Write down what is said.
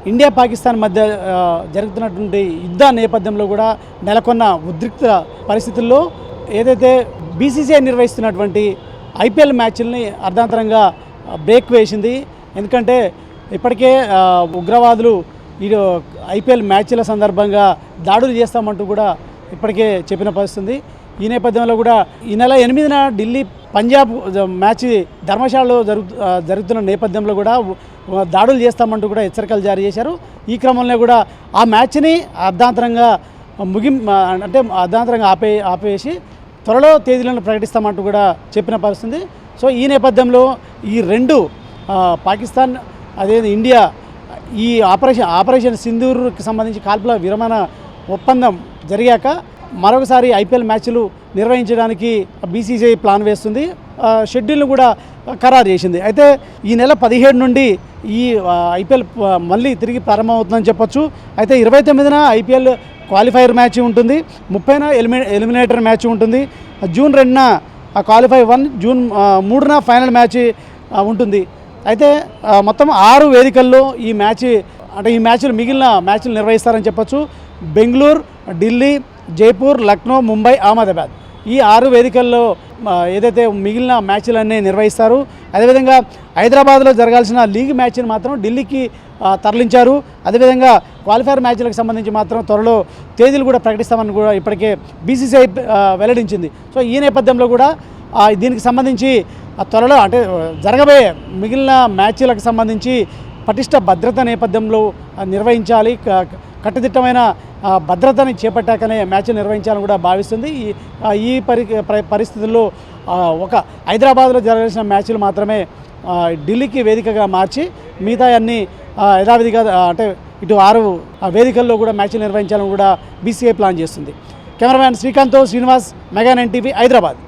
India Pakistan మధ్య జరుగుతున్నటువంటి యుద్ధ నేపథ్యంలో కూడా నెలకొన్న ఉద్రిక్త పరిస్థితుల్లో ఏదైతే బీసీసీఐ నిర్వహిస్తున్నటువంటి ఐపీఎల్ మ్యాచ్ల్ని అర్ధాంతరంగా బ్రేక్ వేసింది. ఎందుకంటే ఇప్పటికే ఉగ్రవాదులు ఈ ఐపీఎల్ మ్యాచ్ల సందర్భంగా దాడులు చేస్తామంటూ కూడా ఇప్పటికే చెప్పిన పరిస్థితుంది. ఈ నేపథ్యంలో కూడా ఈ నెల 8న ఢిల్లీ పంజాబ్ మ్యాచ్ ధర్మశాలలో జరుగుతున్న నేపథ్యంలో కూడా దాడులు చేస్తామంటూ కూడా హెచ్చరికలు జారీ చేశారు. ఈ క్రమంలో కూడా ఆ మ్యాచ్ని అర్ధాంతరంగా ఆపేసి త్వరలో తేదీలను ప్రకటిస్తామంటూ కూడా చెప్పిన పరిస్థితి. సో ఈ నేపథ్యంలో ఈ రెండు పాకిస్తాన్ అదే ఇండియా ఈ ఆపరేషన్ సింధూర్కి సంబంధించి కాల్పుల విరమణ ఒప్పందం జరిగాక మరొకసారి ఐపీఎల్ మ్యాచ్లు నిర్వహించడానికి బీసీసీఐ ప్లాన్ వేస్తుంది. షెడ్యూల్ను కూడా ఖరారు చేసింది. అయితే ఈ నెల 17 నుండి ఈ ఐపీఎల్ మళ్ళీ తిరిగి ప్రారంభమవుతుందని చెప్పొచ్చు. అయితే 29న ఐపీఎల్ క్వాలిఫైర్ మ్యాచ్ ఉంటుంది, 30న ఎలిమినేటర్ మ్యాచ్ ఉంటుంది, జూన్ 2న క్వాలిఫై 1, జూన్ 3న ఫైనల్ మ్యాచ్ ఉంటుంది. అయితే మొత్తం 6 వేదికల్లో ఈ మ్యాచ్లు మిగిలిన మ్యాచ్లు నిర్వహిస్తారని చెప్పొచ్చు. బెంగళూరు, ఢిల్లీ, జైపూర్, లక్నో, ముంబై, అహ్మదాబాద్ ఈ 6 వేదికల్లో ఏదైతే మిగిలిన మ్యాచ్లన్నీ నిర్వహిస్తారు. అదేవిధంగా హైదరాబాద్లో జరగాల్సిన లీగ్ మ్యాచ్ని మాత్రం ఢిల్లీకి తరలించారు. అదేవిధంగా క్వాలిఫైర్ మ్యాచ్లకు సంబంధించి మాత్రం త్వరలో తేదీలు కూడా ప్రకటిస్తామని కూడా ఇప్పటికే బీసీసీఐ వెల్లడించింది. సో ఈ నేపథ్యంలో కూడా దీనికి సంబంధించి త్వరలో జరగబోయే మిగిలిన మ్యాచ్లకు సంబంధించి పటిష్ట భద్రత నేపథ్యంలో నిర్వహించాలి, కట్టుదిట్టమైన భద్రతని చేపట్టాకనే మ్యాచ్ నిర్వహించాలని కూడా భావిస్తుంది. ఈ పరిస్థితుల్లో ఒక హైదరాబాద్లో జరగాల్సిన మ్యాచ్లు మాత్రమే ఢిల్లీకి వేదికగా మార్చి మిగతా అన్ని యథావిధిగా ఇటు 6 వేదికల్లో కూడా మ్యాచ్లు నిర్వహించాలని కూడా బీసీఐ ప్లాన్ చేస్తుంది. కెమెరామ్యాన్ శ్రీకాంత్తో శ్రీనివాస్, మెగా 9 టీవీ, హైదరాబాద్.